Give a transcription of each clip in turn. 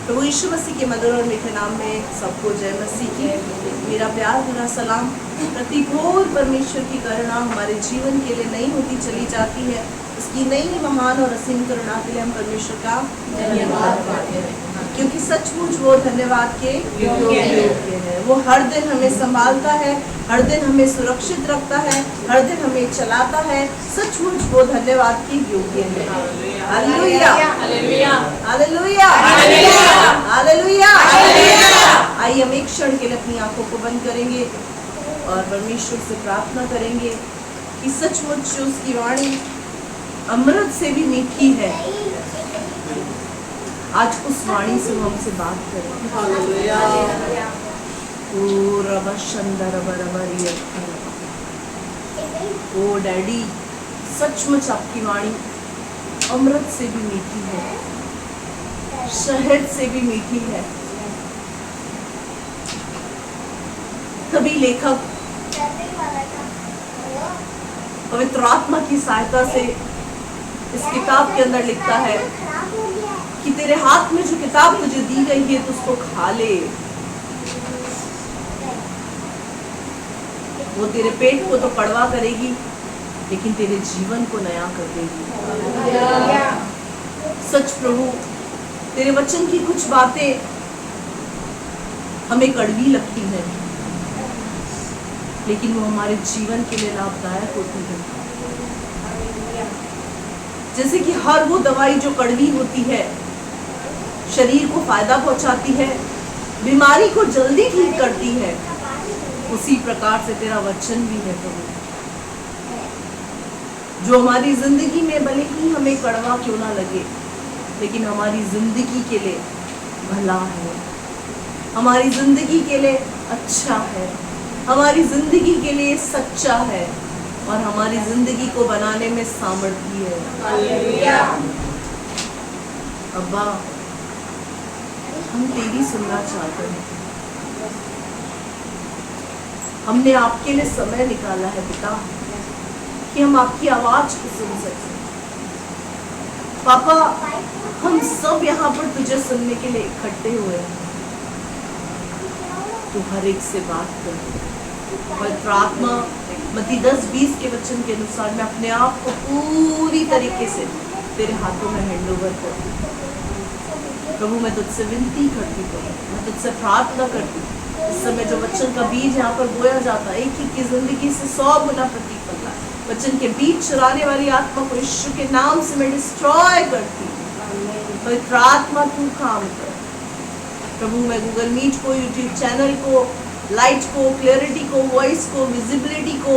प्रभु यीशु मसीह के मधुर और मीठे नाम में सबको जय मसीह की मेरा प्यार भरा सलाम। प्रतिकूल परमेश्वर की करुणा हमारे जीवन के लिए नहीं होती चली जाती है। उसकी नई महान और असीम करुणा के लिए हम परमेश्वर का धन्यवाद करते हैं, क्योंकि सचमुच वो धन्यवाद के योग्य है। वो हर दिन हमें संभालता है, हर दिन हमें सुरक्षित रखता है, हर दिन हमें चलाता है। सचमुच वो धन्यवाद के योग्य है। Hallelujah, hallelujah, hallelujah, hallelujah. आइए हम एक क्षण के लिए अपनी आंखों को बंद करेंगे और परमेश्वर से प्रार्थना करेंगे कि सचमुच उसकी वाणी अमृत से भी मीठी है। आज उस वाणी से वो हमसे बात करें। हालेलुया। ओ डैडी, सचमुच आपकी वाणी अमृत से भी मीठी है, शहद से भी मीठी है। कभी लेखक पवित्र आत्मा की सहायता से इस किताब के अंदर लिखता है कि तेरे हाथ में जो किताब तुझे दी गई है तो उसको खा ले। वो तेरे पेट को तो कड़वा करेगी, लेकिन तेरे जीवन को नया कर देगी। सच प्रभु, तेरे वचन की कुछ बातें हमें कड़वी लगती हैं, लेकिन वो हमारे जीवन के लिए लाभदायक होती है। जैसे कि हर वो दवाई जो कड़वी होती है शरीर को फायदा पहुंचाती है, बीमारी को जल्दी ठीक करती है, उसी प्रकार से तेरा वचन भी है प्रभु, जो हमारी जिंदगी में भले ही हमें कड़वा क्यों ना लगे, लेकिन हमारी जिंदगी के लिए भला है, हमारी जिंदगी के लिए अच्छा है, हमारी जिंदगी के लिए सच्चा है और हमारी जिंदगी को बनाने में सामर्थ्य है। हालेलुया। अब्बा, हम तेरी सुनना चाहते हैं। हमने आपके लिए समय निकाला है पिता, कि हम आपकी आवाज को सुन सकें। पापा, हम सब यहाँ पर तुझे सुनने के लिए इकट्ठे हुए हैं। तू हर एक से बात कर। पवित्र आत्मा मत्ती 10:20 के वचन के अनुसार मैं अपने आप को पूरी तरीके से तेरे हाथों में हैंड ओवर करती हूँ। प्रभु, मैं तुझसे विनती करती हूँ, मैं तुझसे प्रार्थना करती हूँ, इस समय जो वचन का बीज यहाँ पर बोया जाता है, एक की जिंदगी से 100 गुना प्रतिफल है। वचन के बीज चुराने वाली आत्मा को यीशु के नाम से मैं डिस्ट्रॉय करती हूँ। पवित्र आत्मा तू काम कर। प्रभु, मैं गूगल मीट को, यूट्यूब चैनल को, लाइट को, क्लैरिटी को, वॉइस को, विजिबिलिटी को,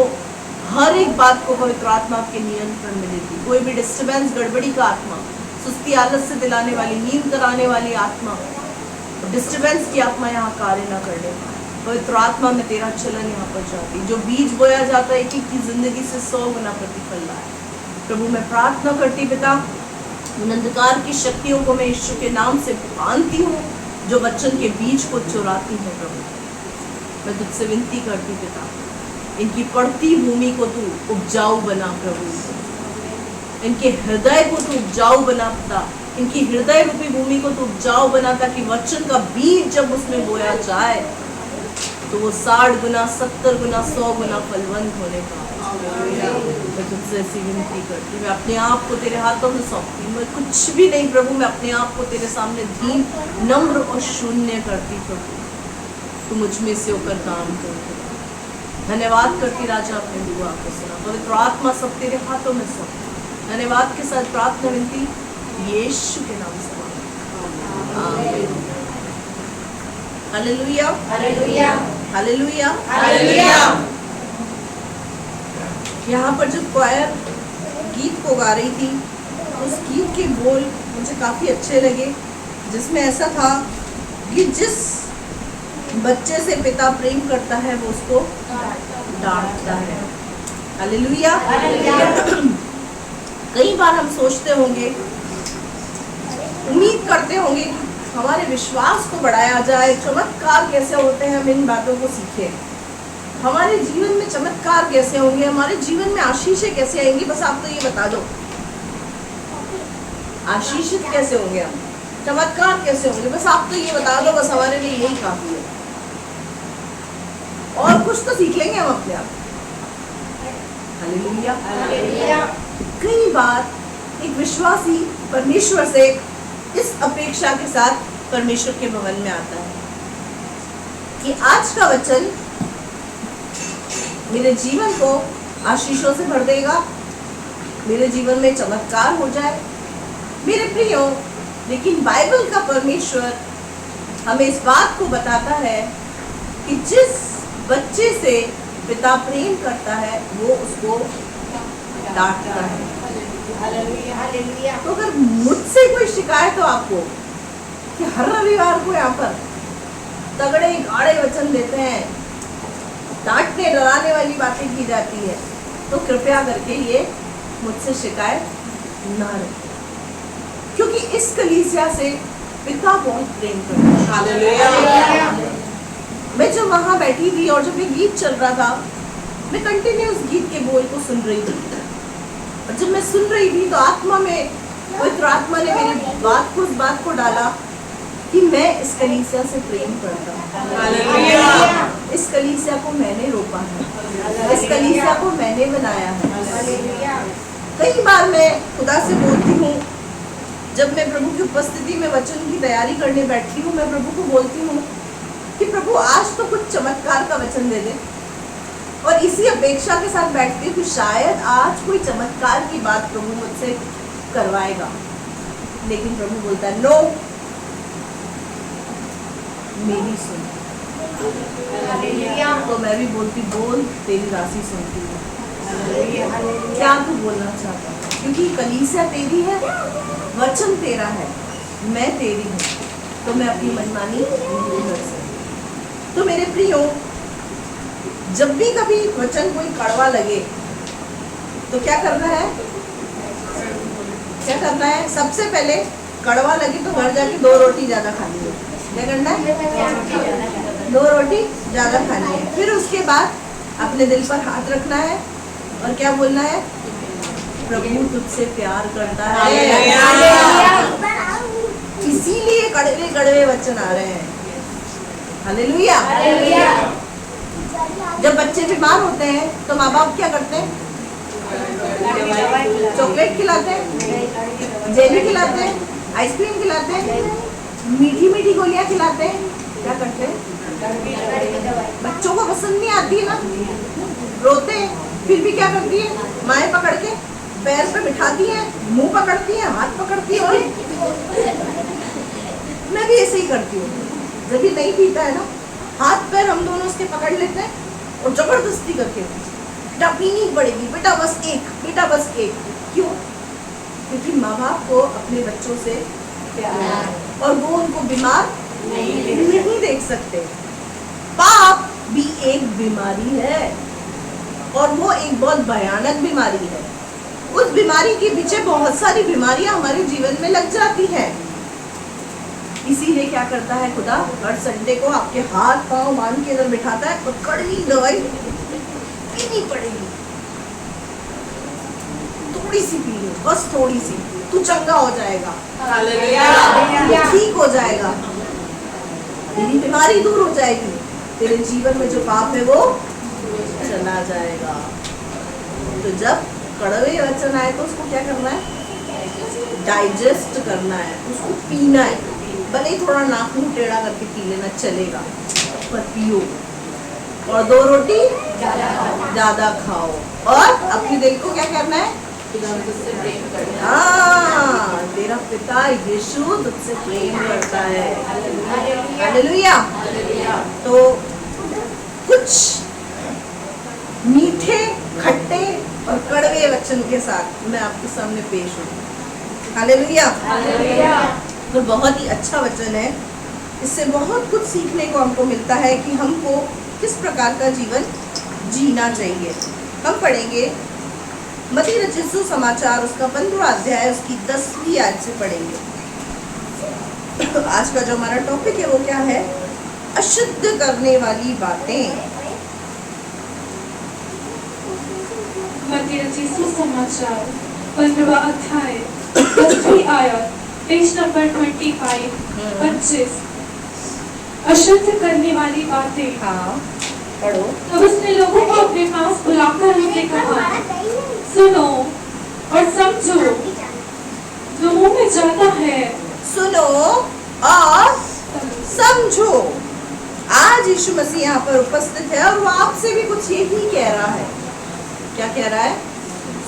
हर एक बात को पवित्र आत्मा आपके नियंत्रण में देती। कोई भी डिस्टर्बेंस, गड़बड़ी का आत्मा, सुस्ती, आलस से दिलाने वाली, नींद कराने वाली आत्मा, डिस्टर्बेंस की आत्मा यहाँ कार्य न करने पाए। पवित्र आत्मा में तेरा चलन यहाँ पर जाती। जो बीज बोया जाता है, एक एक की जिंदगी से 100 गुना प्रतिफल लाए। प्रभु, मैं प्रार्थना करती पिता, उन अंधकार की शक्तियों को मैं यीशु के नाम से बांधती हूँ, जो वचन के बीज को चुराती है। प्रभु, मैं तुझसे विनती करती पिता, इनकी पड़ती भूमि को तू उपजाऊ बना। प्रभु, इनके हृदय को तू उपजाऊ बना पिता, इनकी हृदय रूपी भूमि को तू उपजाऊ बना, ताकि वचन का बीज जब उसमें बोया जाए तो वो 60 गुना, 70 गुना, 100 गुना फलवंत होने का। मैं तुझसे ऐसी विनती करती, मैं अपने आप को तेरे हाथों में सौंपती हूँ। मैं कुछ भी नहीं प्रभु, मैं अपने आप को तेरे सामने दीन, नम्र और शून्य करती। प्रभु, तू मुझ में से होकर काम कर। धन्यवाद करती राजा, अपने दुआ को सुना। पवित्र आत्मा सब तेरे हाथों में सौंपती। धन्यवाद के साथ प्रार्थना विनती यीशु के नाम से। आमीन। Hallelujah, hallelujah, hallelujah, hallelujah. यहाँ पर जब क्वायर गीत को गा रही थी, उस गीत के बोल मुझे काफ़ी अच्छे लगे, जिसमें ऐसा था कि जिस बच्चे से पिता प्रेम करता है वो उसको डांटता है। हालेलुया। कई बार हम सोचते होंगे, उम्मीद करते होंगे कि हमारे विश्वास को बढ़ाया जाए, चमत्कार कैसे होते हैं हम इन बातों को सीखें। हमारे जीवन में चमत्कार कैसे होंगे, हमारे जीवन में आशीषें कैसे आएंगी, बस आप तो ये बता दो, आशीषित कैसे होंगे हम। चमत्कार कैसे होंगे? बस आप तो ये बता दो, बस हमारे लिए यही काफी है, और कुछ तो सीख लेंगे हम अपने आप। हालेलुया। कई बार एक विश्वासी परमेश्वर से इस अपेक्षा के साथ परमेश्वर के भवन में आता है कि आज का वचन मेरे जीवन को आशीषों से भर देगा, मेरे जीवन में चमत्कार हो जाए। मेरे प्रियो, लेकिन बाइबल का परमेश्वर हमें इस बात को बताता है कि जिस बच्चे से पिता प्रेम करता है वो उसको डांटता है। तो अगर मुझसे कोई शिकायत हो आपको कि हर रविवार को यहाँ पर तगड़े गाढ़े वचन देते हैं, डांटने डराने वाली बातें की जाती है, तो कृपया करके ये मुझसे शिकायत ना रखें, क्योंकि इस कलीसिया से पिता बहुत प्रेम करता है। मैं जब वहां बैठी थी और जब ये गीत चल रहा था, मैं कंटिन्यूस गीत के बोल को सुन रही थी, और जब मैं सुन रही थी तो आत्मा में, पवित्र आत्मा ने मेरी बात को, इस बात को डाला कि मैं इस कलीसिया से प्रेम करता हूँ। इस कलीसिया को मैंने रोपा है, इस कलीसिया को मैंने बनाया है। कई बार मैं खुदा से बोलती हूँ, जब मैं प्रभु की उपस्थिति में वचन की तैयारी करने बैठती हूँ, मैं प्रभु को बोलती हूँ कि प्रभु आज तो कुछ चमत्कार का वचन दे दे, और इसी अपेक्षा के साथ बैठती हूँ कि शायद आज कोई चमत्कार की बात प्रभु मुझसे करवाएगा। लेकिन प्रभु बोलता है, नो, मेरी सुन। तो मैं भी बोलती, बोल, तेरी राशि सुनती हूँ, क्या तू बोलना चाहता है? क्योंकि कलीसिया तेरी है, वचन तेरा है, मैं तेरी हूँ, तो मैं अपनी मनमानी नहीं कर सकती। तो मेरे प्रियो, जब भी कभी वचन कोई कड़वा लगे तो क्या करना है? क्या करना है? सबसे पहले कड़वा लगे तो घर जाके 2 रोटी ज्यादा खानी है। क्या करना है? 2 रोटी ज्यादा खानी है। फिर उसके बाद अपने दिल पर हाथ रखना है और क्या बोलना है? प्रभु तुझसे प्यार करता है, इसीलिए कड़वे कड़वे वचन आ रहे हैं। हालेलुया। जब बच्चे बीमार होते हैं तो माँ बाप क्या करते हैं? चॉकलेट खिलाते हैं, जेली खिलाते हैं, आइसक्रीम खिलाते हैं, मीठी मीठी गोलियां खिलाते हैं। क्या करते हैं? बच्चों को पसंद नहीं आती है ना, रोते हैं, फिर भी क्या करती है? माएं पकड़ के पैर पे बिठाती है, मुंह पकड़ती है, हाथ पकड़ती है, और मैं भी ऐसे ही करती हूँ। जब भी नहीं पीता है ना, हाथ पैर हम दोनों उसके पकड़ लेते हैं और जबरदस्ती करके, बेटा पीनी पड़ेगी, बेटा बस एक, बेटा बस एक। क्यों? क्योंकि माँ बाप को अपने बच्चों से प्यार, और वो उनको बीमार नहीं देख सकते। पाप भी एक बीमारी है, और वो एक बहुत भयानक बीमारी है। उस बीमारी के पीछे बहुत सारी बीमारियां हमारे जीवन में लग जाती हैं। इसीलिए क्या करता है खुदा? हर संडे को आपके हाथ पांव बांध के इधर बिठाता है और कड़वी दवाई पीनी पड़ेगी, थोड़ी सी पी लो, बस थोड़ी सी, तू चंगा हो जाएगा, ठीक हो जाएगा, तेरी बीमारी दूर हो जाएगी, तेरे जीवन में जो पाप है वो चला जाएगा। तो जब कड़वे वचन आए तो उसको क्या करना है? डाइजेस्ट करना है, उसको पीना है। भले ही थोड़ा नाक मुंह टेढ़ा करके पी लेना चलेगा, पर पियो, और 2 रोटी ज्यादा खाओ, और अपने दिल को क्या करना है? हाँ, तेरा पिता यीशु तुझसे प्रेम करता है। हालेलुया। तो कुछ मीठे, खट्टे और कड़वे वचन के साथ मैं आपके सामने पेश हूँ। हालेलुया। तो बहुत ही अच्छा वचन है, इससे बहुत कुछ सीखने को हमको मिलता है कि हमको किस प्रकार का जीवन जीना चाहिए। हम पढ़ेंगे मत्ती रचित सुसमाचार, उसका 15वां अध्याय, उसकी 10वीं आयत से पढ़ेंगे। आज का जो हमारा टॉपिक है वो क्या है? अशुद्ध करने वाली बातें। मत्ती रचित सुसमाचार 15वां अध्याय 10वीं आयत, पेज नंबर 25 अशुद्ध करने वाली बातें। हाँ पढ़ो। तो उसने लोगों को अपने पास बुलाकर उनसे कहा, सुनो और समझो, जो मुंह में जाता है। सुनो और समझो। आज यीशु मसीह यहाँ पर उपस्थित है और वो आपसे भी कुछ यही कह रहा है। क्या कह रहा है?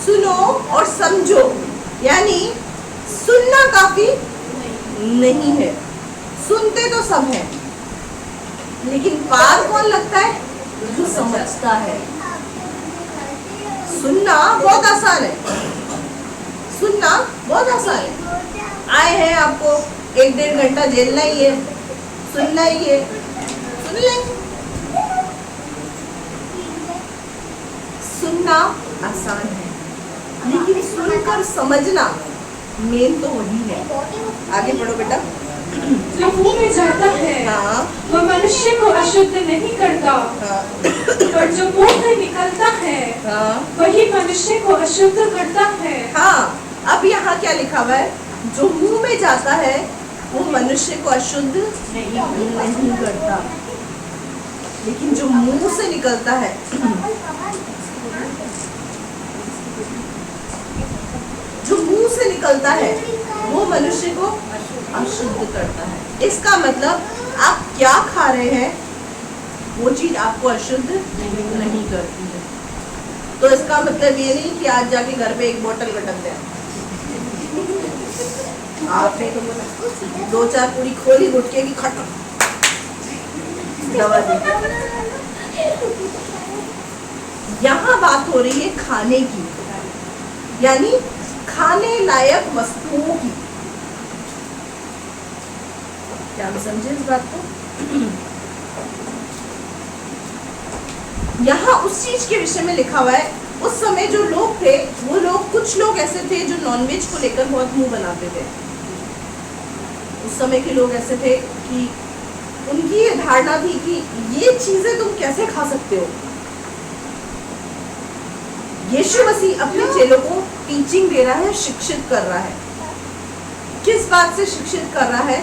सुनो और समझो। यानी सुनना काफी नहीं है, सुनते तो सब हैं, लेकिन पार कौन लगता है? जो समझता है। सुनना बहुत आसान है, सुनना बहुत आसान है। आए हैं, आपको 1-1.5 घंटा झेलना ही है, सुनना ही है, सुन लें। सुनना आसान है, लेकिन सुनकर समझना मेन तो वही है। आगे पढ़ो बेटा। जो मुंह में जाता है हाँ वह मनुष्य को अशुद्ध नहीं करता, हाँ पर जो मुंह से निकलता है हाँ वही मनुष्य को अशुद्ध करता है। हाँ। अब यहाँ क्या लिखा हुआ है? जो मुंह में जाता है वो मनुष्य को अशुद्ध नहीं करता, लेकिन जो मुंह से निकलता है जो मुंह से निकलता है वो मनुष्य को अशुद्ध करता है। इसका मतलब आप क्या खा रहे हैं वो चीज आपको अशुद्ध नहीं करती है। तो इसका मतलब ये नहीं कि आज जाके घर पे एक बोतल गटक दें। आपने तो बोला 2-4 पूरी खोली गुटके की खट दवा दी। यहाँ बात हो रही है खाने की, यानी खाने लायक वस्तुओं की। क्या हम समझे इस बात को? यहाँ उस चीज के विषय में लिखा हुआ है। उस समय जो लोग थे वो लोग, कुछ लोग ऐसे थे जो नॉनवेज को लेकर बहुत मुंह बनाते थे। उस समय के लोग ऐसे थे कि उनकी ये धारणा थी कि ये चीजें तुम कैसे खा सकते हो। यीशु मसीह अपने चेलों को टीचिंग दे रहा है, शिक्षित कर रहा है। किस बात से शिक्षित कर रहा है?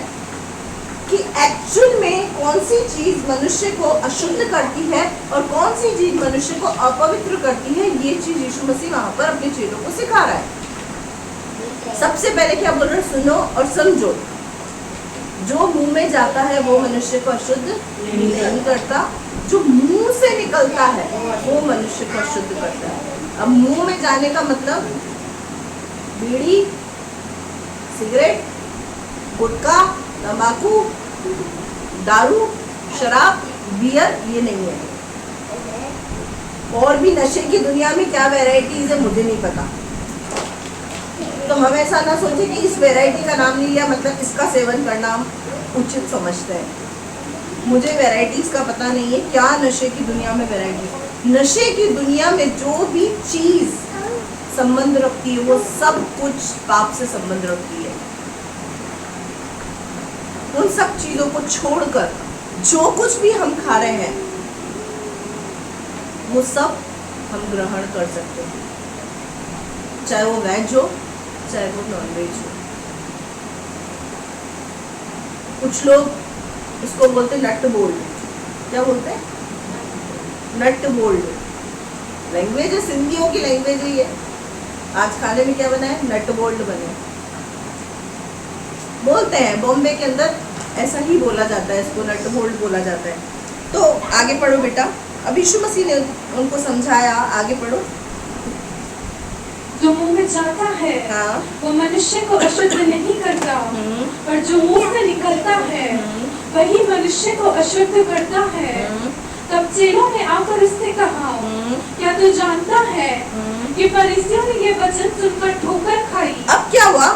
कि एक्चुअल में कौन सी चीज मनुष्य को अशुद्ध करती है और कौन सी चीज मनुष्य को अपवित्र करती है। ये चीज यीशु मसीह वहां पर अपने चेलों को सिखा रहा है। सबसे पहले क्या बोल रहे हैं? सुनो और समझो। जो मुंह में जाता है वो मनुष्य को अशुद्ध नहीं करता, जो मुंह से निकलता है वो मनुष्य को अशुद्ध करता है। अब मुंह में जाने का मतलब बीड़ी, सिगरेट, गुटखा, तंबाकू, दारू, शराब, बियर ये नहीं है। और भी नशे की दुनिया में क्या वैरायटीज है मुझे नहीं पता, तो हम ऐसा ना सोचे कि इस वैरायटी का नाम नहीं लिया मतलब इसका सेवन करना हम उचित समझते हैं। मुझे वैरायटीज का पता नहीं है क्या नशे की दुनिया में वैरायटी। नशे की दुनिया में जो भी चीज संबंध रखती है वो सब कुछ पाप से संबंध रखती है। उन सब चीजों को छोड़कर जो कुछ भी हम खा रहे हैं वो सब हम ग्रहण कर सकते हैं, चाहे वो वेज हो चाहे वो नॉन वेज हो। कुछ लोग इसको बोलते हैं नट बोल्ड। क्या बोलते हैं? नट बोल्ड। लैंग्वेज है, सिंधियों की लैंग्वेज ही है। आज खाने में क्या बना है? नट बोल्ड बने बोलते हैं। बॉम्बे के अंदर ऐसा ही बोला जाता है, इसको नट बोल्ड बोला जाता है। तो आगे पढ़ो बेटा। अब यीशु मसीह ने उनको समझाया, आगे पढ़ो। जो मुंह में जाता है हाँ। वो मनुष्य को अशुद्ध नहीं करता, पर जो मुंह से निकलता है वही मनुष्य को अशुद्ध करता है। तब चेलों ने आकर उससे कहा, क्या तू जानता है कि फरीसियों ने ये वचन सुनकर ठोकर खाई? अब क्या हुआ?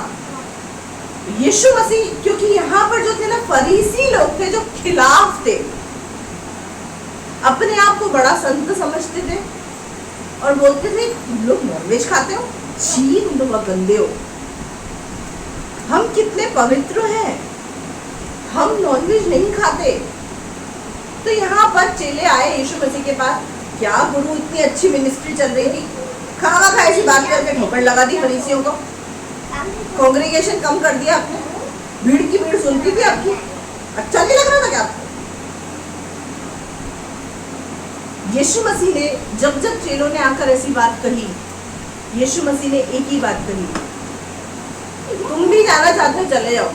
यीशु मसीह, क्योंकि यहाँ पर जो थे ना फरीसी लोग थे जो खिलाफ थे, अपने आप को बड़ा संत समझते थे और बोलते थे तुम लोग नॉनवेज खाते हो, छी तुम लोग गंदे हो, हम कितने पवित्र हैं, हम नॉनवेज नहीं खाते। तो यहाँ पर चेले आए यीशु मसीह के पास। क्या गुरु, इतनी अच्छी मिनिस्ट्री चल रही थी, खावा खाए सी बात करके ठोकर लगा दी फरीसियों को, कांग्रेगेशन कम कर दिया आपने। भीड़ की भीड़ सुनती थी आपकी, अच्छा नहीं लग रहा था क्या आपको? यीशु मसीह ने जब जब चेलों ने आकर ऐसी बात कही, यीशु मसीह ने एक ही बात कही, तुम भी जाना चाहते हो चले जाओ,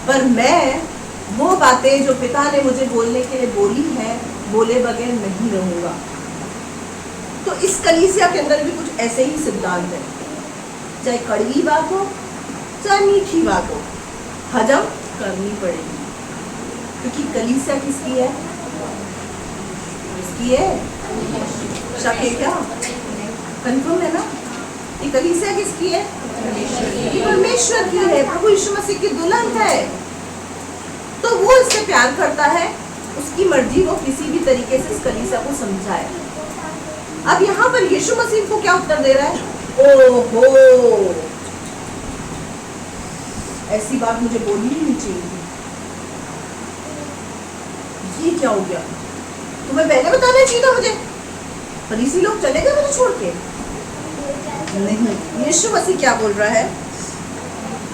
पर मैं वो बातें जो पिता ने मुझे बोलने के लिए बोली है, बोले बगैर नहीं रहूंगा। तो इस कलीसिया के अंदर भी कुछ ऐसे ही सिद्धांत है, चाहे कड़वी बात हो चाहे मीठी बात हो, हजम करनी पड़ेगी, क्योंकि कलीसिया किसकी है? किसकी है? शक है क्या? कंफर्म है ना? ये कलीसिया किसकी है? ये परमेश्वर की है, प्रभु यीशु मसीह की दुल्हन है। तो वो इससे प्यार करता है, उसकी मर्जी वो किसी भी तरीके से इस कलीसिया को समझाए। अब यहाँ पर यीशु मसीह को क्या उत्तर दे रहा है? ओहो, ऐसी बात मुझे बोलनी ही नहीं चाहिए थी, ये क्या हो गया? तुम्हें पहले बताना चाहिए था मुझे। फरीसी लोग चले गए मुझे छोड़ के? नहीं, यीशु मसीह क्या बोल रहा है?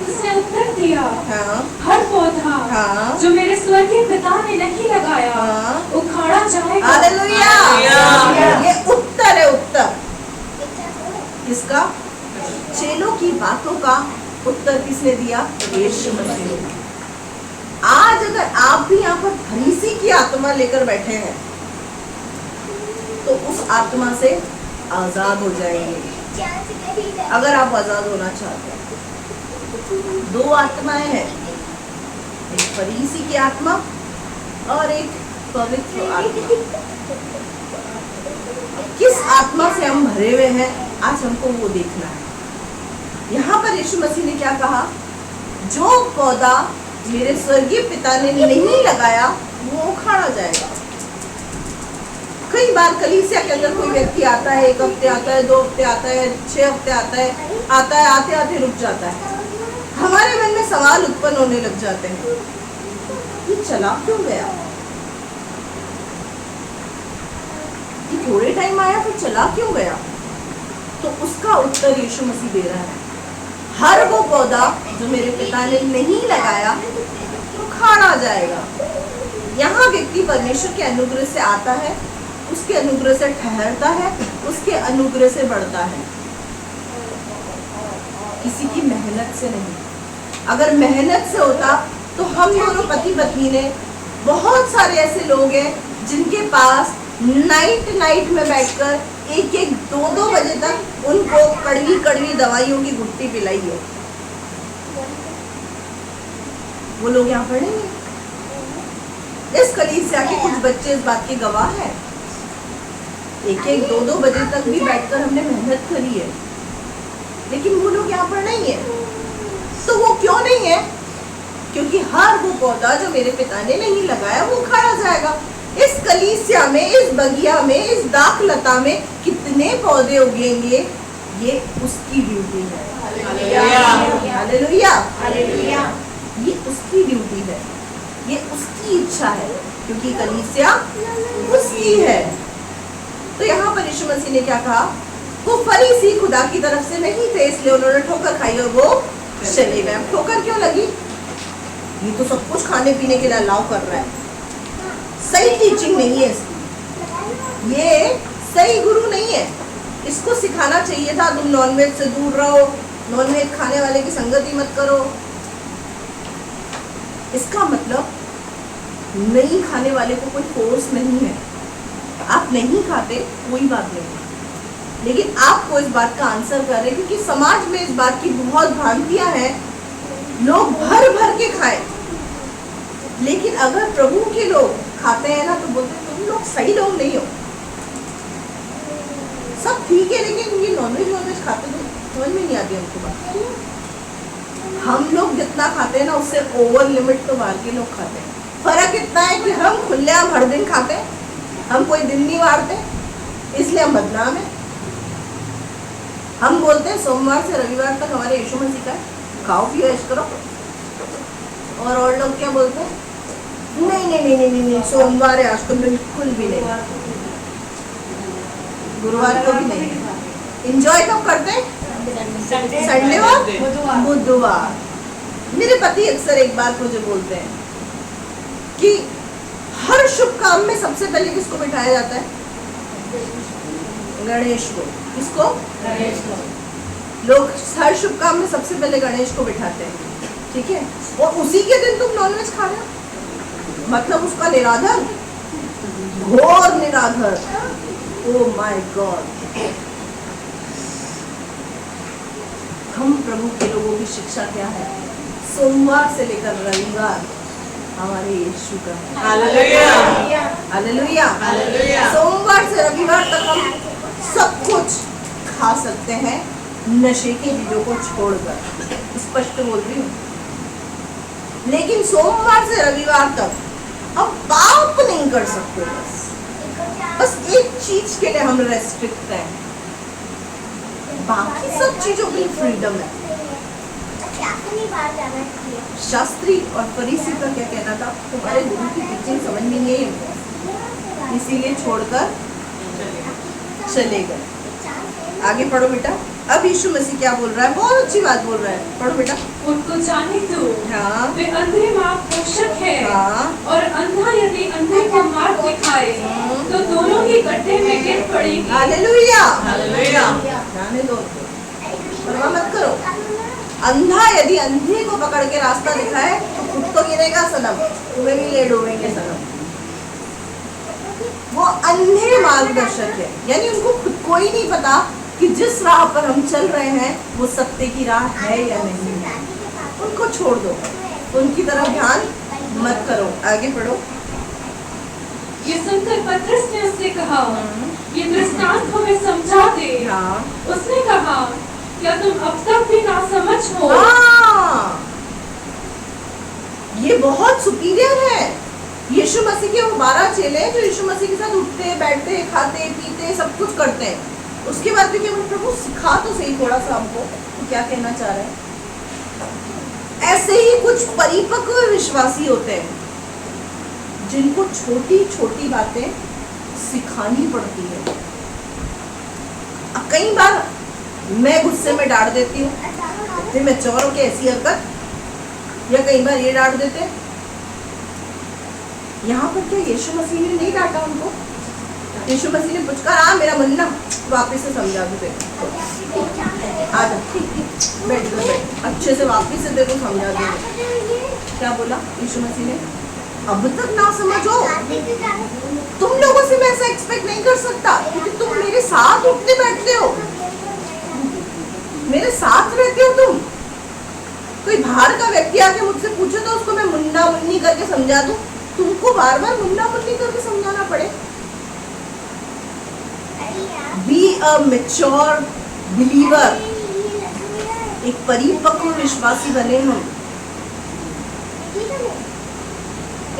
उसने उत्तर दिया, हाँ, हर पौधा हाँ, जो मेरे स्वर्गीय पिता ने नहीं लगाया, हाँ, उखाड़ा जाएगा। हालेलुया। ये उत्तर है, उत्तर किसका? चेलों की बातों का उत्तर किसने दिया? यीशु मसीह ने। आज अगर आप भी यहाँ पर फरीसी की आत्मा लेकर बैठे हैं, तो उस आत्मा से आजाद हो जाएंगे। अगर आप आजाद होना चाहते हैं, दो आत्माएं हैं, एक फरीसी की आत्मा और एक पवित्र आत्मा। किस आत्मा से हम भरे हुए हैं, आज हमको वो देखना है। यहाँ पर यीशु मसीह ने क्या कहा? जो पौधा मेरे स्वर्गीय पिता ने नहीं लगाया वो उखाड़ा जाएगा। कई बार कलीसिया के अंदर कोई व्यक्ति आता है, 1 हफ्ते आता है, 2 हफ्ते आता है, 6 हफ्ते आता है, आते आते रुक जाता है। हमारे मन में सवाल उत्पन्न होने लग जाते हैं, ये चला क्यों गया? ये थोड़े टाइम आया फिर चला क्यों गया? तो उसका उत्तर यीशु मसीह दे रहा है, हर वो पौधा जो मेरे पिता ने नहीं लगाया वो उखाड़ा जाएगा। यहाँ व्यक्ति परमेश्वर के अनुग्रह से आता है, उसके अनुग्रह से ठहरता है, उसके अनुग्रह से बढ़ता है, किसी की मेहनत से नहीं। अगर मेहनत से होता तो हम दोनों पति पत्नी ने, बहुत सारे ऐसे लोग हैं जिनके पास नाइट में बैठकर 1-1, 2-2 बजे तक उनको कड़वी दवाइयों की गुट्टी पिलाई है। वो लोग यहाँ पर नहीं है। इस कलीसिया के कुछ बच्चे इस बात के गवाह हैं। 1-1, 2-2 बजे तक भी बैठकर हमने मेहनत करी है, लेकिन वो लोग यहाँ पर नहीं है। तो वो क्यों नहीं है? क्योंकि हर वो पौधा जो मेरे पिता ने नहीं लगाया वो उखाड़ा जाएगा। इस कलीसिया में, इस बगिया में, इस दाखलता में कितने पौधे उगेंगे, ये उसकी ड्यूटी है। Hallelujah, hallelujah. ये उसकी ड्यूटी है, ये उसकी इच्छा है, क्योंकि कलीसिया उसकी है। तो यहाँ पर यीशु मसीह ने क्या कहा? वो फरीसी खुदा की तरफ से नहीं थे, इसलिए उन्होंने ठोकर खाई और वो चले गए। ठोकर क्यों लगी? ये तो सब कुछ खाने पीने के लिए अलाउ कर रहा है, सही टीचिंग नहीं है इसकी, ये सही गुरु नहीं है। इसको सिखाना चाहिए था तुम नॉनवेज से दूर रहो, नॉनवेज खाने वाले की संगति मत करो। इसका मतलब नहीं खाने वाले को कोई फोर्स नहीं है, आप नहीं खाते कोई बात नहीं, लेकिन आपको इस बात का आंसर कर रहे, क्योंकि समाज में इस बात की बहुत भ्रांतियां हैं। लोग भर भर के खाएं, लेकिन अगर प्रभु के लोग खाते हैं ना तो बोलते हैं तुम लोग सही लोग नहीं हो। सब ठीक है, लेकिन ये नॉनवेज खाते तो समझ में नहीं आती हमको बात। हम लोग जितना खाते हैं ना उससे ओवर लिमिट तो बाहर के लोग खाते हैं। फर्क इतना है कि हम खुलेआम हर दिन खाते हैं, हम कोई दिन नहीं मारते, इसलिए हम बदनाम है। हम बोलते हैं सोमवार से रविवार तक हमारे यीशु मसीह का खाओ पियो ऐश करो, और लोग क्या बोलते हैं? नहीं, सोमवार है आज तो बिल्कुल भी नहीं, गुरुवार को भी नहीं। एंजॉय कब करते हैं? संडे और बुधवार। मेरे पति अक्सर एक बात मुझे बोलते हैं कि हर शुभ काम में सबसे पहले किसको बिठाया जाता है? गणेश को। किसको? गणेश को। लोग हर शुभ काम में सबसे पहले गणेश को बिठाते हैं, ठीक है? और उसी के दिन तुम नॉनवेज खा रहे हो, मतलब उसका निराधर, घोर निराधर। Oh my God. हम प्रभु के लोगों की शिक्षा क्या है? सोमवार से लेकर रविवार हमारे यीशु का है। Hallelujah, hallelujah, hallelujah. सोमवार से रविवार तक हम सब कुछ खा सकते हैं नशे की चीजों को छोड़कर, स्पष्ट बोल रही हूँ। लेकिन सोमवार से रविवार तक अब पाप नहीं कर सकते। बस एक चीज के लिए हम रेस्ट्रिक्ट हैं, बाकी सब चीजों की फ्रीडम है। शास्त्री और फरीसी का क्या कहना था? तुम्हारे गुरु की टीचिंग समझ में नहीं आई, इसीलिए छोड़कर चले गए। आगे पढ़ो बेटा। अब यीशु मसीह क्या बोल रहा है? बहुत अच्छी बात बोल रहा है, पढ़ो बेटा। उनको जाने दो, हाँ वे अंधे मार्गदर्शक है, हाँ। और अंधा यदि अंधे को मार्ग दिखाए तो दोनों ही गड्ढे में गिर पड़ेगी। Hallelujah, hallelujah. जाने दो, परवाह मत करो। अंधा यदि अंधे को पकड़ के रास्ता दिखाए तो खुद तो गिरेगा सनम, तुम्हें भी ले डूबेंगे सनम। वो अंधे मार्गदर्शक है, यानी उनको खुद को ही नहीं पता कि जिस राह पर हम चल रहे हैं वो सत्य की राह है या नहीं है। उनको छोड़ दो, उनकी तरफ ध्यान मत करो। आगे पढ़ो। ये सुनकर पतरस ने उससे कहा, ये दृष्टांत हमें समझा दे। हाँ उसने कहा, क्या तुम अब तक भी ना समझ हो? हाँ, ये बहुत सुपीरियर है। यीशु मसीह के वो 12 चेले जो यीशु मसीह के साथ उठते बैठते खाते पीते सब कुछ करते हैं, उसके बाद भी क्या प्रभु सिखा तो सही थोड़ा सा हमको, तो क्या कहना चाह रहे हैं? ऐसे ही कुछ परिपक्व विश्वासी होते हैं जिनको छोटी छोटी बातें सिखानी पड़ती है। कई बार मैं गुस्से में डांट देती हूँ, इतने मैच्योर हो के ऐसी हरकत, या कई बार ये डांट देते हैं। यहाँ पर क्या यीशु मसीह ने नहीं डांटा उनको? यीशु मसीह ने पूछा, हाँ मेरा मन ना वापिस से समझा दो, आ जा बैठ दो, बैठ अच्छे से वापिस से देखो समझा दो। क्या बोला यीशु मसीह ने? अब तक ना समझो? तुम लोगों से मैं ऐसा एक्सपेक्ट नहीं कर सकता, क्योंकि तुम मेरे साथ उठते बैठते हो, मेरे साथ रहते हो। तुम कोई बाहर का व्यक्ति आके मुझसे पूछे तो उसको मैं मुन्ना मुन्नी करके समझा दूं? तुमको बार बार मुन्ना मुन्नी करके समझाना पड़े? बी अ मैच्योर बिलीवर, एक परिपक्व विश्वासी बने हम।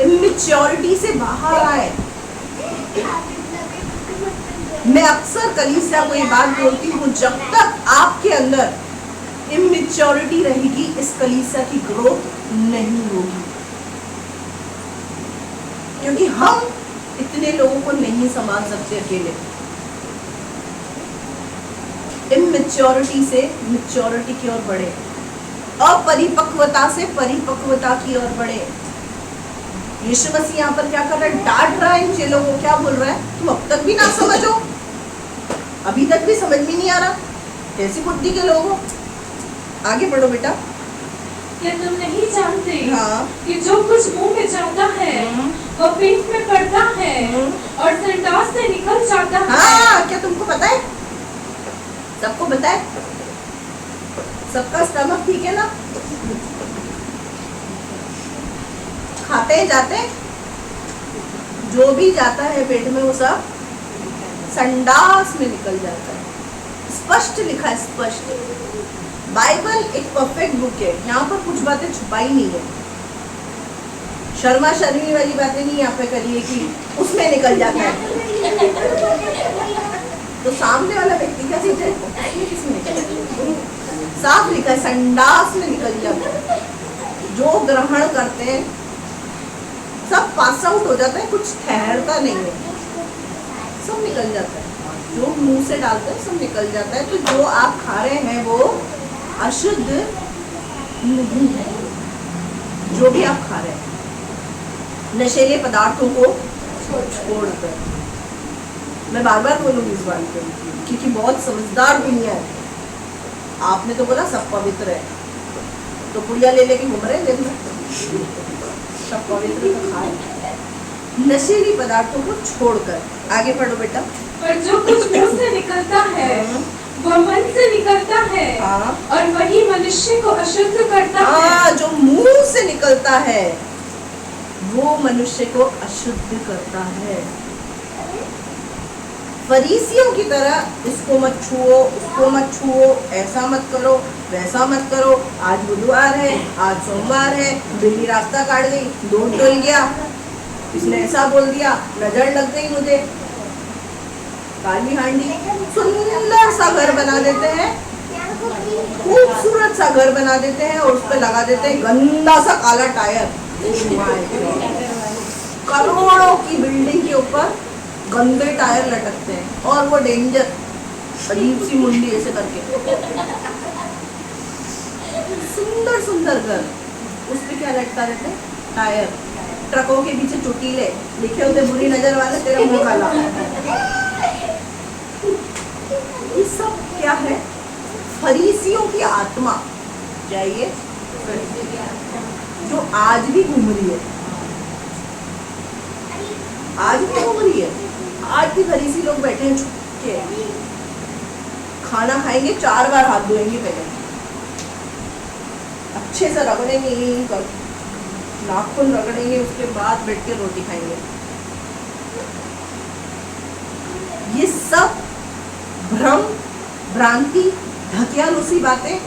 इमेच्योरिटी से बाहर आए। मैं अक्सर कलीसिया को ये बात बोलती हूँ, जब तक आपके अंदर इमेच्योरिटी रहेगी इस कलीसिया की ग्रोथ नहीं होगी, क्योंकि हम इतने लोगों को नहीं संभाल सकते अकेले। इमेच्योरिटी से मैच्योरिटी की ओर बढ़े, अपरिपक्वता से परिपक्वता की ओर बढ़े। यीशु मसीह यहाँ पर क्या कर रहा है? डांट रहा है इन चेलों को। क्या बोल रहा है? तुम अब तक भी ना समझो, अभी तक भी समझ में नहीं आ रहा, कैसी बुद्धि के लोग हो। आगे बढ़ो बेटा। क्या तुम नहीं जानते हाँ। कि जो कुछ मुंह में जाता है वह पेट में पड़ता है और संडास से निकल जाता है? हाँ, क्या तुमको पता है? सबको पता है? सबका स्टमक ठीक है ना? खाते हैं जाते हैं, जो भी जाता है पेट में वो सब संडास में निकल जाता है। स्पष्ट लिखा है, स्पष्ट। बाइबल एक परफेक्ट बुक है, यहाँ पर कुछ बातें छुपाई नहीं है। शर्मा शर्मी वाली बातें नहीं यहाँ पे करिए कि उसमें निकल जाता है, तो सामने वाला व्यक्ति क्या सोचे किसमें निकल जाता है? साफ लिखा है, संडास में निकल जाता है। जो ग्रहण करते हैं सब पास आउट हो जाता है, कुछ ठहरता नहीं है, सब निकल जाता है। जो मुंह से डालते हैं सब निकल जाता है। तो जो आप खा रहे हैं वो अशुद्ध नहीं है। जो भी आप खा रहे हैं नशीले पदार्थों को छोड़कर, मैं बार बार बोलूंगी इस बात को क्योंकि बहुत समझदार दुनिया है। आपने तो बोला सब पवित्र है, तो पुड़िया ले लेके घूम रहे हैं दिन में, सब पवित्र तो खाए। नशीली पदार्थों को छोड़कर आगे पढ़ो बेटा। पर जो कुछ मुंह से निकलता है वह मन से निकलता है, हाँ। और वही मनुष्य को अशुद्ध करता है। हाँ, जो मुंह से निकलता है वो मनुष्य को अशुद्ध करता है। फरीसियों की तरह इसको मत छुओ, उसको मत छुओ, ऐसा मत करो, वैसा मत करो, आज बुधवार है, आज सोमवार है, बिल्ली रास्ता काट गई, दूध डुल गया, इसने ऐसा बोल दिया, नजर लग गई मुझे, काली हांडी। सुंदर सा घर बना देते हैं, खूबसूरत सा घर बना देते हैं और उस पर लगा देते हैं गंदा सा काला टायर। करोड़ों की बिल्डिंग के ऊपर गंदे टायर लटकते हैं और वो डेंजर अजीब सी मुंडी ऐसे करके। सुंदर सुंदर घर, उस पे क्या लटका देते हैं? टायर। ट्रकों के पीछे चुटीले लिखे होते, बुरी नजर वाले तेरा मुंह काला। ये सब क्या है? फरीसियों की आत्मा चाहिए जो आज भी घूम रही है, आज भी घूम रही है। आज भी फरीसी लोग बैठे हैं छुप के, खाना खाएंगे 4 बार हाथ धोएंगे, पहले अच्छे से रगड़ेंगे, नाखून रगड़ेंगे, उसके बाद बैठ के रोटी खाएंगे। ये सब भ्रम, भ्रांति, ढकियानुसी बातें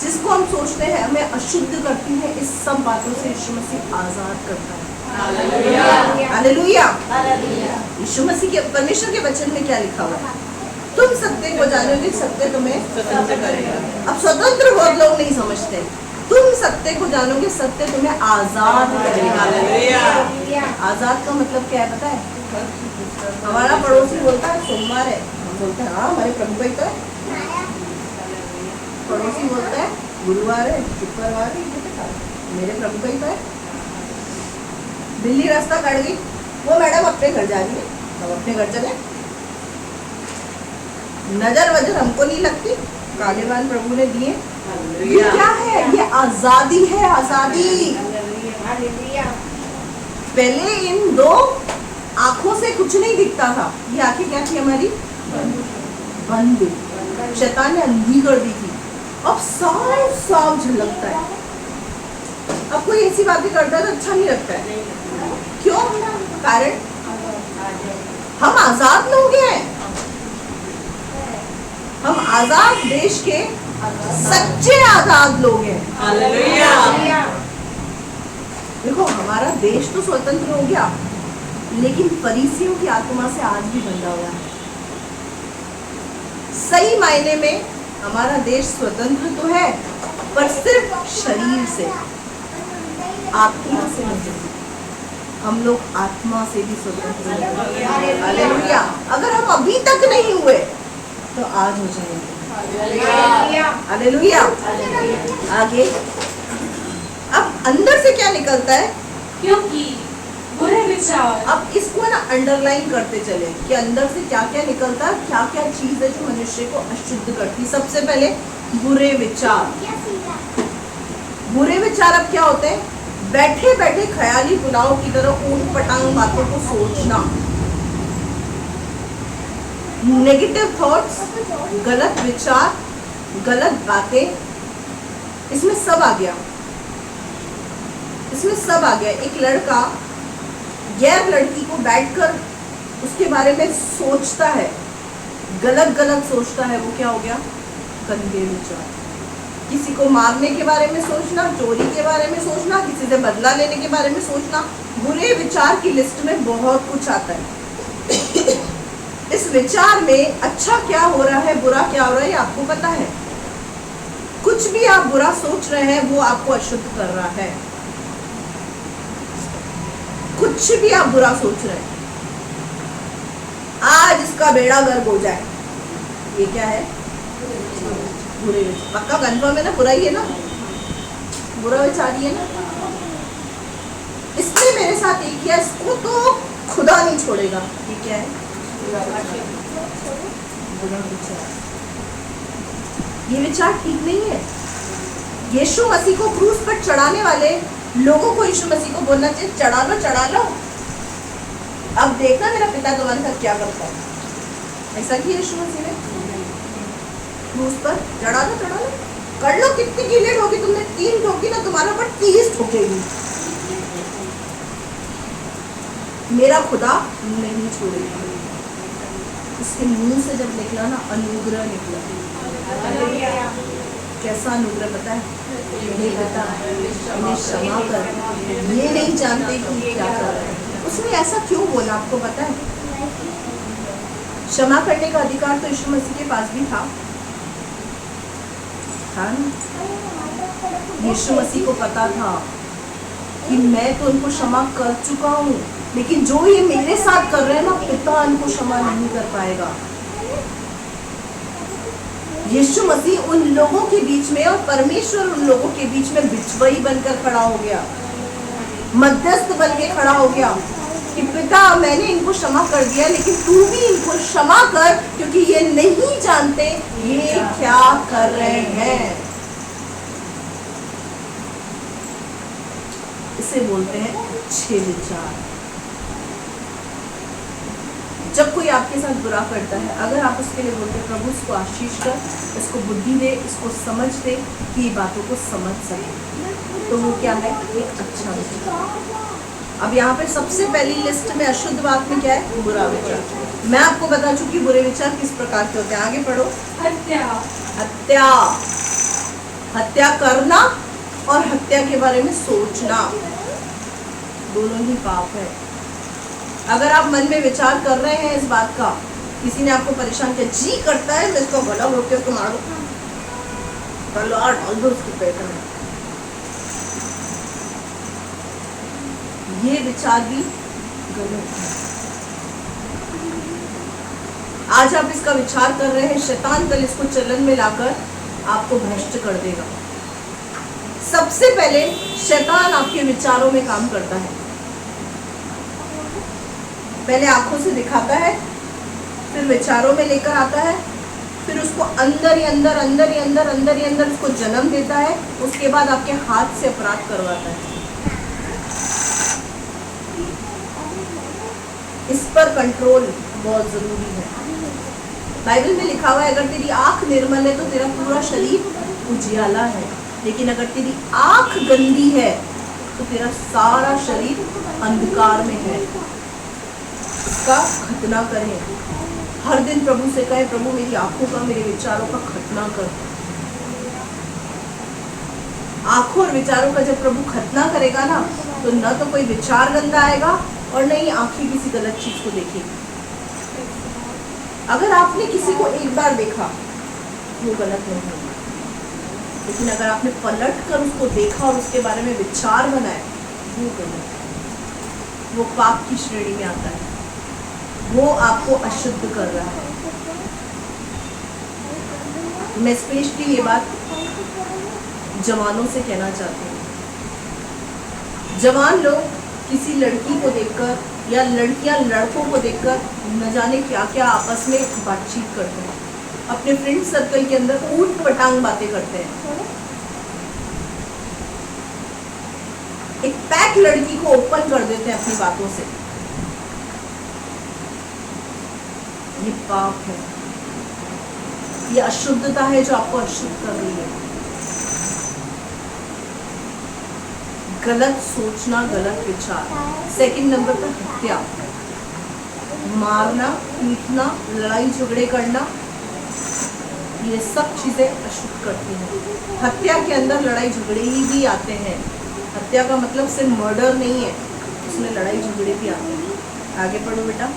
जिसको हम सोचते हैं हमें अशुद्ध करती है, इस सब बातों से यीशु मसीह आजाद करता है। हालेलुया। यीशु मसीह के परमेश्वर के वचन में क्या लिखा हुआ है? तुम सत्य को जानोगे, सत्य तुम्हें स्वतंत्र करेगा। अब स्वतंत्र बहुत लोग नहीं समझते। तुम सत्य को जानोगे, सत्य तुम्हें आजाद करेगा। आजाद का मतलब क्या है पता है? हमारा पड़ोसी बोलता है सोमवार है, हम बोलते हैं हाँ हमारे प्रभु भाई तो है। पड़ोसी बोलता है गुरुवार है, शुक्रवार है, मेरे प्रभु भाई तो है। बिल्ली रास्ता काट गई, वो मैडम अपने घर जा रही है, हम अपने घर चले। नजर वजर हमको नहीं लगती, काले बाल प्रभु ने दिए। ये क्या है? ये आजादी है, आजादी। पहले इन 2 आंखों से कुछ नहीं दिखता था। ये आंखें क्या थी हमारी? बंद। शैतान ने अंधी कर दी थी। अब साफ साफ झलकता है। अब कोई ऐसी बातें करता है तो अच्छा नहीं लगता है। क्यों? कारण हम आजाद लोग हैं, हम आजाद देश के सच्चे आजाद लोग हैं। हालेलुया। देखो हमारा देश तो स्वतंत्र हो गया, लेकिन फरीसियों की आत्मा से आज भी बंधा हुआ है। सही मायने में हमारा देश स्वतंत्र तो है, पर सिर्फ शरीर से, आत्मा से नहीं। हम लोग आत्मा से भी स्वतंत्र हैं। हालेलुया। अगर हम अभी तक नहीं हुए तो आज हो जाएंगे। हालेलुया। आगे अब अंदर से क्या निकलता है? क्योंकि बुरे विचार। अब इसको ना अंडरलाइन करते चले कि अंदर से क्या क्या निकलता है, क्या क्या चीज है जो मनुष्य को अशुद्ध करती। सबसे पहले बुरे विचार। बुरे विचार अब क्या होते हैं? बैठे बैठे ख्याली पुलाव की तरह ऊट पटांग बातों को सोचना, नेगेटिव थॉट्स, गलत विचार, गलत बातें, इसमें सब आ गया, इसमें सब आ गया। एक लड़का गैर लड़की को बैठकर उसके बारे में सोचता है, गलत गलत सोचता है, वो क्या हो गया? गंदे विचार। किसी को मारने के बारे में सोचना, चोरी के बारे में सोचना, किसी से बदला लेने के बारे में सोचना, बुरे विचार की लिस्ट में बहुत कुछ आता है। इस विचार में अच्छा क्या हो रहा है, बुरा क्या हो रहा है, ये आपको पता है। कुछ भी आप बुरा सोच रहे हैं वो आपको अशुद्ध कर रहा है। कुछ भी आप बुरा सोच रहे हैं, आज इसका बेड़ा गर्क हो जाए, ये क्या है? बुरे विचार। पक्का कंफर्म है ना? बुरा ही है ना? बुरा विचार ही है ना? इसने मेरे साथ एक किया, इसको तो खुदा नहीं छोड़ेगा। ये क्या है? बुरा विचार। ये विचार ठीक नहीं है। यीशु मसीह को क्रूस पर चढ़ाने वाले लोगों को यीशु मसीह को बोलना चाहिए, चढ़ा लो चढ़ा लो, अब देखना मेरा पिता तुम्हारे साथ क्या करता है। ऐसा किया यीशु मसीह ने क्रूस पर, चढ़ा लो कर लो। कितनी गिले ठोकी तुमने? 3 ठोकी ना, तुम्हारा पर 30 ठोकेगी। मेरा खुदा नहीं छोड़ेगा। इसके मुंह से जब निकला ना, अनुग्रह निकला। कैसा अनुग्रह पता है? नहीं पता, इन्हें क्षमा कर, ये नहीं जानते कि क्या कर रहे हैं। उसने ऐसा क्यों बोला आपको पता है? क्षमा करने का अधिकार तो यीशु मसीह के पास भी था ना? यीशु मसीह को पता था कि मैं तो उनको क्षमा कर चुका हूँ, लेकिन जो ये मेरे साथ कर रहे हैं ना, पिता इनको क्षमा नहीं कर पाएगा। यीशु मसीह उन लोगों के बीच में और परमेश्वर उन लोगों के बीच में बिचवई बनकर खड़ा हो गया, मध्यस्थ बन के खड़ा हो गया कि पिता मैंने इनको क्षमा कर दिया, लेकिन तू भी इनको क्षमा कर, क्योंकि ये नहीं जानते ये क्या कर रहे हैं। इसे बोलते हैं अच्छे विचार। जब कोई आपके साथ बुरा करता है, अगर आप उसके लिए बोलते प्रभु इसको आशीष कर, इसको बुद्धि दे, इसको समझ दे कि ये बातों को समझ सके, तो वो क्या है? एक अच्छा विचार। अब यहाँ पे सबसे पहली लिस्ट में अशुद्ध बात में क्या है? बुरा विचार। मैं आपको बता चुकी बुरे विचार किस प्रकार के होते हैं। आगे पढ़ो। हत्या, हत्या करना और हत्या के बारे में सोचना, दोनों ही पाप है। अगर आप मन में विचार कर रहे हैं इस बात का, किसी ने आपको परेशान किया, जी करता है मैं इसको गला रोक के उसको मार दो, तलवार डाल दो उसके पेट में, ये विचार भी गलत है। आज आप इसका विचार कर रहे हैं, शैतान कल इसको चलन में लाकर आपको भ्रष्ट कर देगा। सबसे पहले शैतान आपके विचारों में काम करता है। पहले आंखों से दिखाता है, फिर विचारों में लेकर आता है, फिर उसको अंदर ही अंदर उसको जन्म देता है, उसके बाद आपके हाथ से अपराध करवाता है। इस पर कंट्रोल बहुत जरूरी है। बाइबल में लिखा हुआ है अगर तेरी आंख निर्मल है तो तेरा पूरा शरीर उजियाला है, लेकिन अगर तेरी आंख गंदी है तो तेरा सारा शरीर अंधकार में है। इसका खतना करें, हर दिन प्रभु से कहें प्रभु मेरी आंखों का, मेरे विचारों का खतना कर। आंखों और विचारों का जब प्रभु खतना करेगा ना, तो न तो कोई विचार गंदा आएगा और न ही आंखें किसी गलत चीज को देखेगी। अगर आपने किसी को एक बार देखा वो गलत नहीं होगा, लेकिन अगर आपने पलट कर उसको देखा और उसके बारे में विचार बनाए वो गलत है, वो पाप की श्रेणी में आता है, वो आपको अशुद्ध कर रहा है। मैं स्पेशली ये बात जवानों से कहना चाहती हूँ। जवान लोग किसी लड़की को देखकर या लड़कियां लड़कों को देखकर न जाने क्या क्या आपस में बातचीत करते हैं, अपने फ्रेंड सर्कल के अंदर ऊट पटांग बातें करते हैं। एक पैक लड़की को ओपन कर देते हैं अपनी बातों से। ये पाप है, ये अशुद्धता है जो आपको अशुद्ध कर रही है। गलत सोचना, गलत विचार। सेकंड नंबर पर हत्या, मारना, पीटना, लड़ाई झगड़े करना, ये सब चीजें अशुद्ध करती हैं। हत्या के अंदर लड़ाई झगड़े ही भी आते हैं। हत्या का मतलब सिर्फ मर्डर नहीं है, उसमें लड़ाई झगड़े भी आते हैं। आगे पढ़ो बेटा।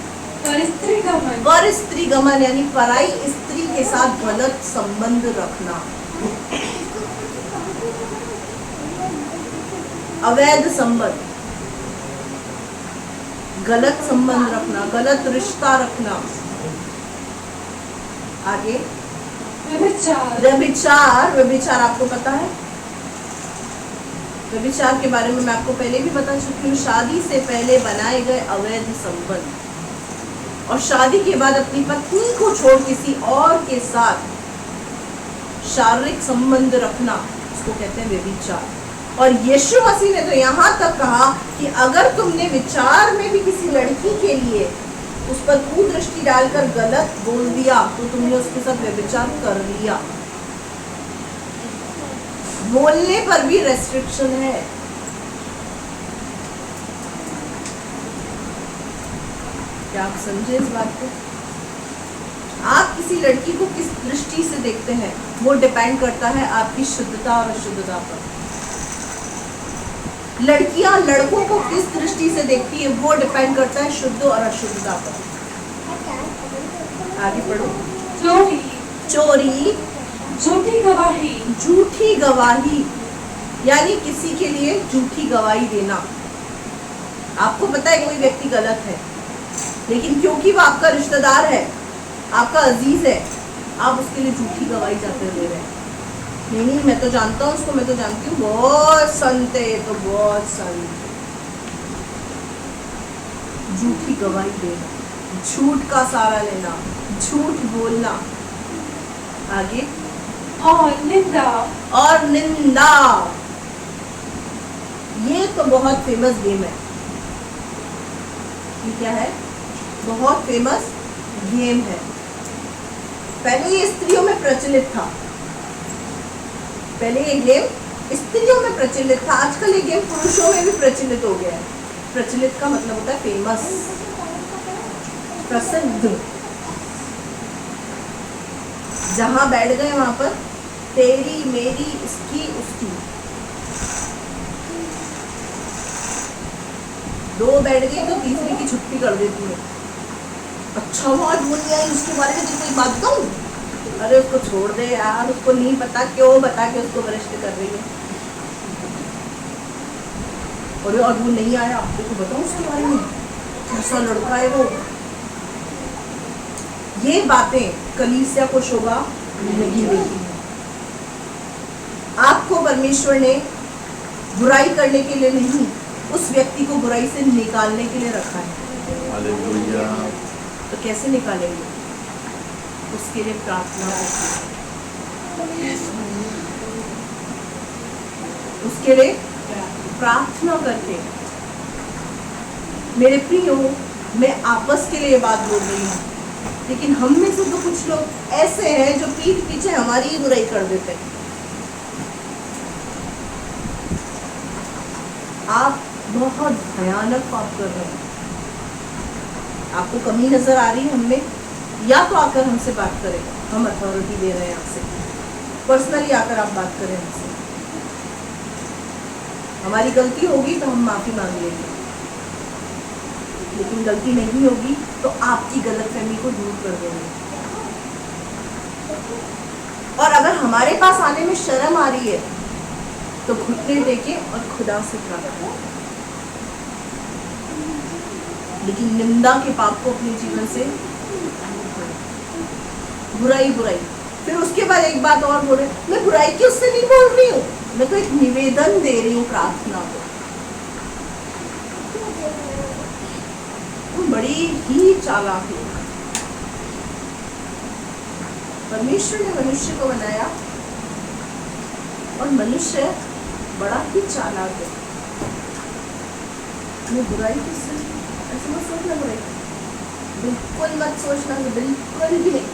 पर स्त्री गमन यानी पराई स्त्री के साथ गलत संबंध रखना, अवैध संबंध, गलत संबंध रखना, गलत रिश्ता रखना। आगे व्यभिचार। व्यभिचार, व्यभिचार आपको पता है? व्यभिचार के बारे में मैं आपको पहले भी बता चुकी हूँ। शादी से पहले बनाए गए अवैध संबंध और शादी के बाद अपनी पत्नी को छोड़ किसी और के साथ शारीरिक संबंध रखना, उसको कहते हैं व्यभिचार। और यीशु मसीह ने तो यहाँ तक कहा कि अगर तुमने विचार में भी किसी लड़की के लिए उस पर कुदृष्टि डालकर गलत बोल दिया तो तुमने उसके साथ व्यभिचार कर लिया। बोलने पर भी रेस्ट्रिक्शन है। क्या आप समझे इस बात को? आप किसी लड़की को किस दृष्टि से देखते हैं वो डिपेंड करता है आपकी शुद्धता और अशुद्धता पर। लड़कियां लड़कों को किस दृष्टि से देखती है वो डिपेंड करता है शुद्ध और अशुद्धता पर। आगे पढ़ो। चोरी, चोरी, झूठी गवाही, झूठी गवाही, यानी किसी के लिए झूठी गवाही देना। आपको पता है कोई व्यक्ति गलत है, लेकिन क्योंकि वो आपका रिश्तेदार है, आपका अजीज है, आप उसके लिए झूठी गवाही जाते दे रहे हैं। नहीं, मैं तो जानता हूँ उसको, मैं तो जानती हूँ, बहुत संत है, तो बहुत संत। झूठी गवाही देना, झूठ का सहारा लेना, झूठ बोलना। आगे। और निंदा, और निंदा, ये तो बहुत फेमस गेम है। ये क्या है? बहुत फेमस गेम है। पहले ये स्त्रियों में प्रचलित था, पहले ये गेम स्त्रियों में प्रचलित था, आजकल ये गेम पुरुषों में भी प्रचलित हो गया है। प्रचलित का मतलब होता है फेमस, प्रसिद्ध। जहां बैठ गए वहां पर तेरी मेरी इसकी उसकी, दो बैठ गई तो तीसरी की छुट्टी कर देती है। अच्छा वो आज बोल आई उसके बारे में कोई बात कहूं? अरे उसको छोड़ दे यार, उसको नहीं पता, क्यों बता के उसको वरिष्ठ कर रही है। और आज वो नहीं आया, आपको बताऊं उसके बारे में, कैसा लड़का है वो। ये बातें कलीसिया को शोभा नहीं देती है। आपको परमेश्वर ने बुराई करने के लिए नहीं, उस व्यक्ति को बुराई से निकालने के लिए रखा है। हालेलुया। तो कैसे निकालेंगे? उसके लिए प्रार्थना करके, उसके लिए प्रार्थना करके। मेरे प्रियो, मैं आपस के लिए बात बोल रही हूँ, लेकिन हम में से तो कुछ लोग ऐसे हैं जो पीठ पीछे हमारी ही बुराई कर देते हैं। आप बहुत भयानक पाप कर रहे हैं। आपको कमी नजर आ रही है हममें, या तो आकर हमसे बात करें, हम अथॉरिटी दे रहे हैं आपसे, पर्सनली आकर आप बात करें हमसे। हमारी गलती होगी तो हम माफी मांग लेंगे, लेकिन गलती नहीं होगी तो आपकी गलतफहमी को दूर कर देंगे। और अगर हमारे पास आने में शर्म आ रही है तो घुटने टेके और खुदा से प्रार्थना, लेकिन निंदा के पाप को अपने जीवन से, बुराई बुराई। फिर उसके बाद एक बात और बोले, मैं बुराई की उससे नहीं बोल रही हूँ, मैं तो एक निवेदन दे रही हूँ प्रार्थना को। तो बड़ी ही चालाक है। परमेश्वर ने मनुष्य को बनाया और मनुष्य बड़ा ही चालाक है। मैं बुराई किससे, ऐसे मत सोचना, बुराई बिल्कुल मत सोचना, बिल्कुल भी नहीं।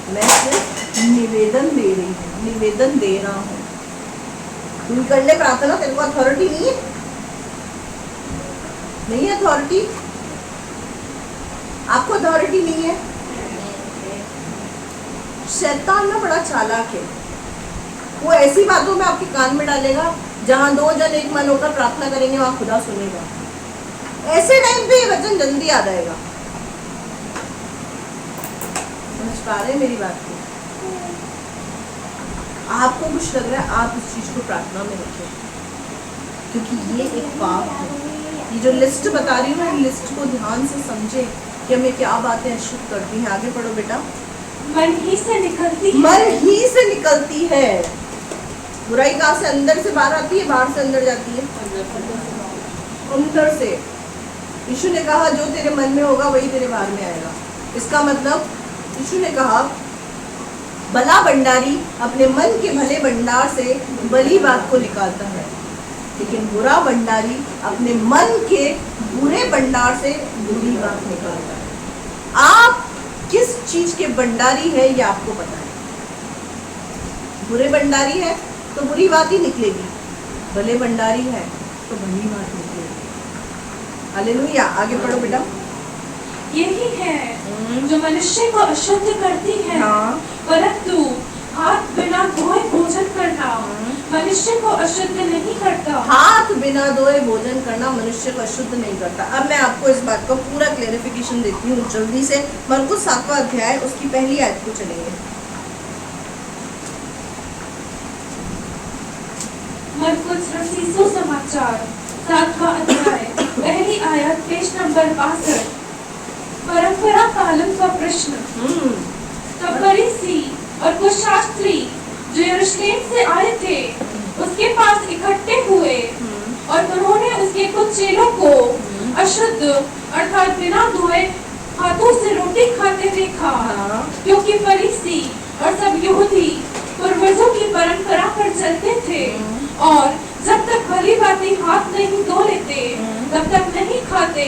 मैं सिर्फ निवेदन दे रही हूँ, निवेदन दे रहा हूँ। तुम कर ले प्रार्थना, तेरे को अथॉरिटी नहीं है, नहीं है अथॉरिटी, आपको अथॉरिटी नहीं है। शैतान ना बड़ा चालाक है, वो ऐसी बातों में आपके कान में डालेगा जहां दो जन एक मन होकर प्रार्थना करेंगे वहां खुदा सुनेगा। ऐसे टाइम पे ये वचन जल्दी याद आएगा। समझ पा रहे हैं मेरी बात को? आपको कुछ लग रहा है, आप उस चीज को प्रार्थना में रखें, क्योंकि ये एक पाप है। ये जो लिस्ट बता रही हूँ ना, लिस्ट को ध्यान से समझे, कि हमें क्या बातें अशुद्ध करती हैं। आगे पढ़ो बेटा। मन ही से निकलती है। मन ही से निकलती है। बुराई कहाँ से? अंदर से बाहर आती है, बाहर से अंदर जाती है? अंदर से। यीशु ने कहा जो तेरे मन में होगा वही तेरे बाहर में आएगा। इसका मतलब यीशु ने कहा भला भंडारी अपने मन के भले भंडार से भली बात को निकालता है, लेकिन बुरा भंडारी अपने मन के बुरे भंडार से बुरी बात निकालता है। आप किस चीज के भंडारी है ये आपको पता है। बुरे भंडारी है तो बुरी बात ही निकलेगी, भले भंडारी है तो भली बात निकलेगी। हालेलुया। आगे पढ़ो बेटा। यही है जो मनुष्य को अशुद्ध करती है। हाँ। परंतु हाथ बिना धोए भोजन करना मनुष्य को अशुद्ध नहीं करता। हाथ बिना धोए भोजन करना मनुष्य को अशुद्ध नहीं करता। अब मैं आपको इस बात का पूरा क्लेरिफिकेशन देती हूँ जल्दी से। मरकुस 7वां अध्याय उसकी पहली आयत को चलेंगे। मरकुस रसीद सुसमाचार 7वां अध्याय पहली आयत पेज नंबर 62। परंपरा पालन का प्रश्न। तब फरीसी और कुछ शास्त्री जो यरूशलेम से आए थे उसके पास इकट्ठे हुए और उन्होंने उसके कुछ चेलों को अशुद्ध अर्थात बिना धोए हाथों से रोटी खाते देखा। क्योंकि फरीसी और सब यहूदी पूर्वजों की परंपरा पर चलते थे और जब तक भली बातें हाथ नहीं धो लेते तब तक नहीं खाते।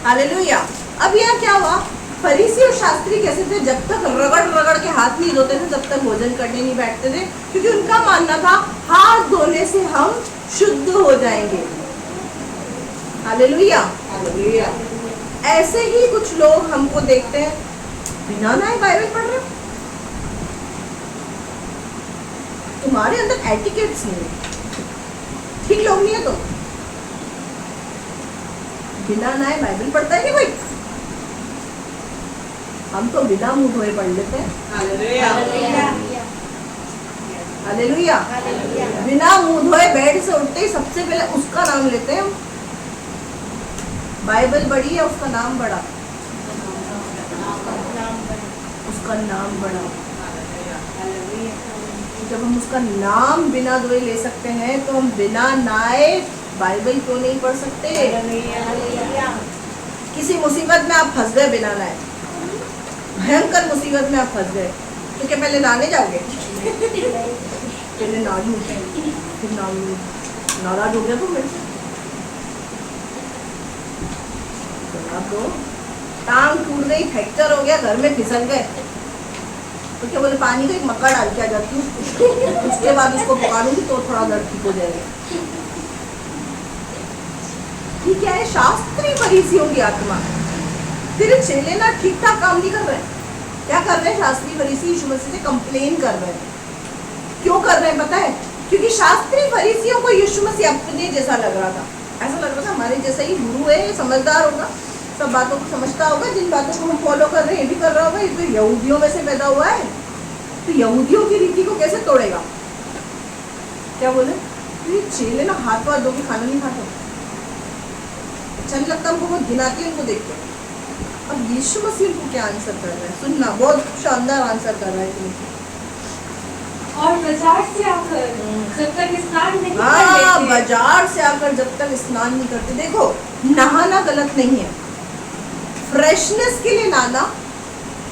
हालेलुया। अब यह क्या हुआ? फरीसी और शास्त्री कैसे थे? जब तक रगड़ रगड़ के हाथ नहीं धोते थे तब तक भोजन करने नहीं बैठते थे, क्योंकि उनका मानना था हाथ धोने से हम शुद्ध हो जाएंगे। हालेलुया। हालेलुया। ऐसे ही कुछ लोग हमको देखते हैं बिना नहाए बाइबल पढ़ रहे। तुम्हारे अंदर एटिकेट्स नहीं है, ठीक लोग नहीं है। तो बिना नहाए बाइबल पढ़ता है क्या कोई? हम तो बिना मुंह धोए पढ़ लेते हैं। हालेलुया। बिना मुंह धोए बेड से उठते ही सबसे पहले उसका नाम लेते हैं। बाइबल बड़ी है, उसका नाम बड़ा, उसका नाम बड़ा। जब हम उसका नाम बिना धोए ले सकते हैं तो हम बिना नहाए बाइबल क्यों नहीं पढ़ सकते? किसी मुसीबत में आप फंस गए बिना नहाए, भयंकर मुसीबत में आप फंस गए, तो क्या पहले नहाने जाओगे? पहले नहा लूं फिर नहाऊंगी। नाराज हो गया तो मेरे तो टांग टूट गई, फ्रैक्चर हो गया, घर में फिसल गए, तो क्या बोले पानी का एक मक्का डाल के आ जाती हूँ, उसके बाद उसको पकाड़ूंगी तो थोड़ा दर्द ठीक हो जाएगा। ये क्या है? शास्त्री फरीसियों की आत्मा। तेरे चेले ना ठीक ठाक काम नहीं कर रहे हैं। क्या कर रहे हैं? शास्त्री फरीसी यीशु मसीह से कंप्लेन कर रहे हैं। क्यों कर रहे हैं पता है? क्योंकि शास्त्री फरीसियों को यीशु मसीह अपने जैसा लग रहा था। ऐसा लग रहा था हमारे जैसा ही गुरु है, समझदार होगा, सब बातों को समझता होगा, जिन बातों को हम फॉलो कर रहे हैं ये भी कर रहा होगा। ये तो यहूदियों में से पैदा हुआ है, तो यहूदियों की रीति को कैसे तोड़ेगा? क्या बोले? तो ये चेले ना हाथ वाथ धो के खाना नहीं खाते। अच्छा नहीं लगता हमको, बहुत घिनाती है उनको देख के। अब यीशु मसीह उनको क्या आंसर कर रहा है? सुनना, बहुत शानदार आंसर कर रहा है। और बाजार से आकर जब तक स्नान नहीं हाँ, करते, बाजार से आकर जब तक स्नान नहीं करते। देखो, नहाना गलत नहीं है, फ्रेशनेस के लिए नहाना,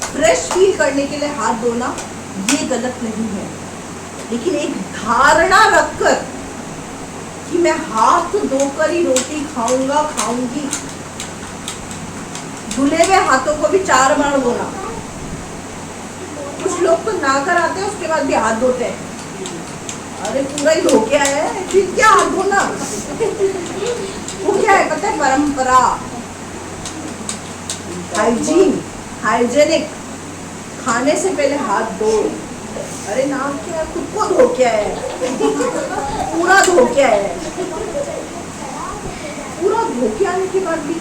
फ्रेश फील करने के लिए हाथ धोना, ये गलत नहीं है। लेकिन एक धारणा रखकर कि मैं हाथ धोकर ही रोटी खाऊंगा, खाऊंगी, धुले हुए हाथों को भी 4 बार धोना। कुछ लोग तो नहा कर आते हैं उसके बाद भी हाथ धोते हैं। अरे पूरा ही धो के आया है, फिर क्या हाथ धोना? वो क्या है पता है? परंपरा, हाइजीन, हाइजेनिक। खाने से पहले हाथ धो। अरे ना क्या, खुद को धो के आया है, पूरा धो के आया है। पूरा धो के आने के बाद भी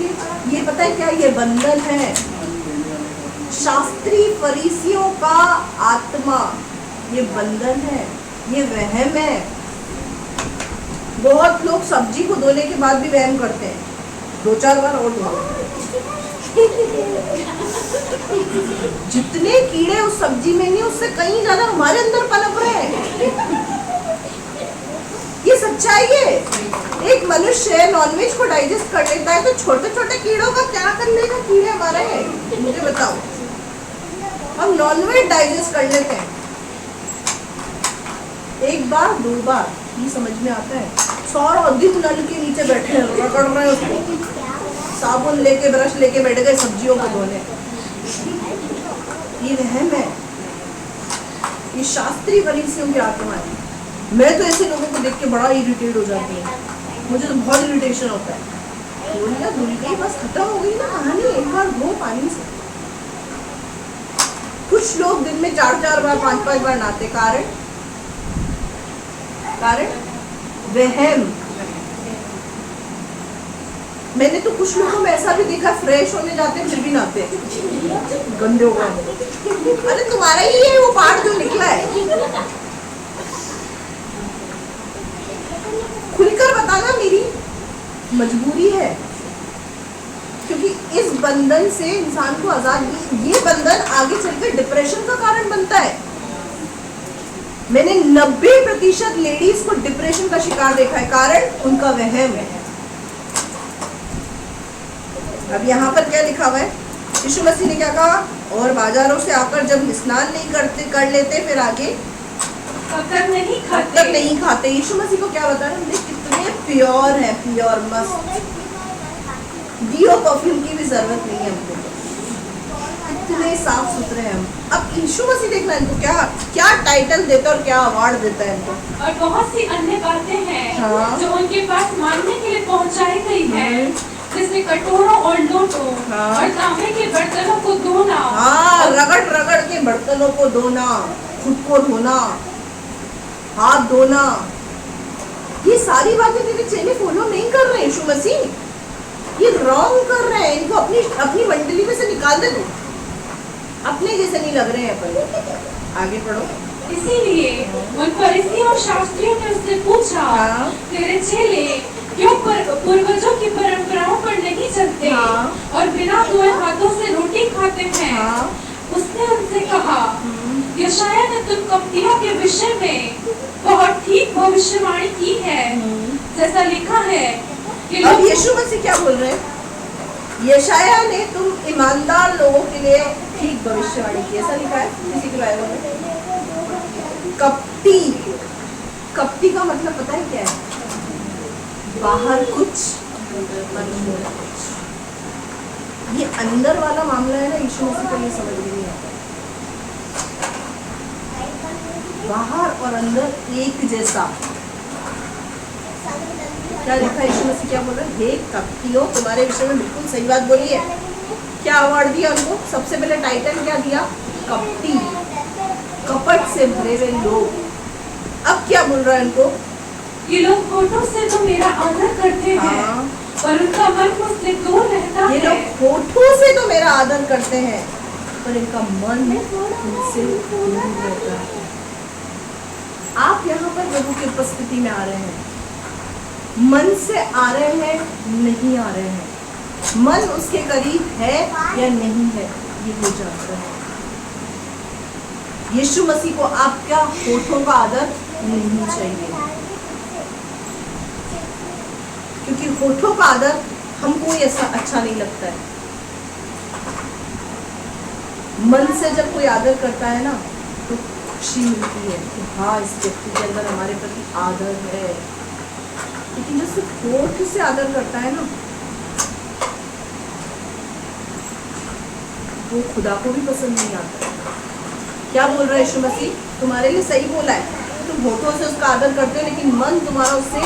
ये पता है क्या? ये बंधन है शास्त्री फरीसियों का आत्मा, ये बंधन है, ये वहम है। बहुत लोग सब्जी को धोने के बाद भी वहम करते हैं, 2-4 बार और धो। जितने कीड़े उस सब्जी में नहीं, उससे कहीं ज्यादा हमारे अंदर पनप रहे हैं। ये सच्चाई है। एक मनुष्य नॉनवेज को डाइजेस्ट कर लेता है तो छोटे छोटे कीड़ों का क्या कर लेगा? कीड़े हमारे हैं, मुझे बताओ। हम नॉनवेज डाइजेस्ट कर लेते हैं एक बार दो बार, ये समझ में आता है। सारा दिन नल के नीचे बैठे हैं, रगड़ रहे हैं उसको, साबुन लेके ब्रश लेके बैठ गए सब्जियों को धोने। ये वहम है, ये शास्त्रीय फरीसियों की आत्मा है। मैं तो ऐसे लोगों को देख के बड़ा इरिटेट हो जाती हूँ, मुझे तो बहुत इरिटेशन होता है। धुल गई, बस खत्म हो गई ना कहानी, एक बार धो पानी से। कुछ लोग दिन में 4-4 बार 5-5 बार नहाते, कारण वहम। मैंने तो कुछ लोगों में ऐसा भी देखा, फ्रेश होने जाते हैं फिर भी नहाते हैं, गंदे हो गए। अरे तुम्हारा ही है वो पार्ट जो निकला है, खुलकर बताना मेरी मजबूरी है, क्योंकि इस बंधन से इंसान को आजाद, ये बंधन आगे चलकर डिप्रेशन का कारण बनता है। मैंने 90% लेडीज को डिप्रेशन का शिकार देखा है, कारण उनका वहम है। अब यहाँ पर क्या लिखा हुआ है? यीशु मसीह ने क्या कहा? और बाजारों से आकर जब स्नान नहीं कर लेते फिर आगे तब तक नहीं खाते। यीशु मसीह को क्या बता रहे हैं? कितने प्योर है, प्योर मस्त, डियो परफ्यूम की भी जरूरत नहीं है हमको, कितने साफ सुथरे हैं हम। अब यीशु मसीह देखना इनको क्या टाइटल देता है और क्या अवार्ड देता है इनको। और बहुत सी अन्य बातें हैं हाँ। जो उनके पास मांगने के लिए पहुंचाई गई है, जैसे कटोरों और लोटों हाँ। और तांबे के बर्तनों को धोना। हाँ, रगड़ के बर्तनों को धोना, खुद को धोना, हाथ धोना, ये सारी बातें तेरे चेले फॉलो नहीं कर रहे हैं। यीशु मसीह ये रॉन्ग कर रहे हैं, इनको अपनी मंडली में से निकाल दे तू, अपने जैसे नहीं लग रहे हैं अपन। आगे पढ़ो। इसीलिए उन फरीसियों और शास्त्रियों ने उससे पूछा, हाँ। तेरे चेले क्यों पूर्वजों की परंपराओं पर नहीं चलते हाँ। और बिना धोए हाथों से रोटी खाते हैं? हाँ। उसने उनसे कहा, यशायाह ने तुम कप्तियों के विषय में बहुत ठीक भविष्यवाणी की है, जैसा लिखा है कि अब यीशु मसीह क्या बोल रहे हैं? यशायाह ने तुम ईमानदार लोगों के लिए ठीक भविष्यवाणी की, ऐसा लिखा है किसी के बाइबल में। कपटी का मतलब पता है क्या है? बाहर कुछ अंदर कुछ। ये अंदर वाला मामला है ना, यीशु मसीह को ये समझ में नहीं आता। बाहर और अंदर एक जैसा। क्या लिखा यीशु मसीह क्या बोल रहे हैं? हे कपटियों, तुम्हारे विषय में बिल्कुल सही बात बोली है। क्या अवार्ड दिया उनको? सबसे पहले टाइटल क्या दिया? कपटी, कपट से भरे हुए लोग। अब क्या बोल रहा है इनको? ये लोग होठों से तो मेरा आदर करते हैं, हाँ। पर उनका मन मुझसे दूर रहता ये है। लोग होठों से तो मेरा आदर करते हैं, पर इनका मन उनसे दूर रहता है। आप यहाँ पर प्रभु की उपस्थिति में आ रहे हैं, मन से आ रहे हैं, नहीं आ रहे हैं, मन उसके करीब है या नहीं है, ये वो जानता है। यीशु मसीह को आपका होठों का आदर नहीं चाहिए, क्योंकि होठों का आदर हमको ऐसा अच्छा नहीं लगता है। मन से जब कोई आदर करता है ना, तो खुशी मिलती है कि हाँ, इस व्यक्ति के अंदर हमारे प्रति आदर है। लेकिन जो सिर्फ होठ से आदर करता है ना, वो खुदा को भी पसंद नहीं आता है। क्या बोल रहा है यीशु मसीह? तुम्हारे लिए सही बोला है, तुम होठों से उसका आदर करते हो, लेकिन मन तुम्हारा उससे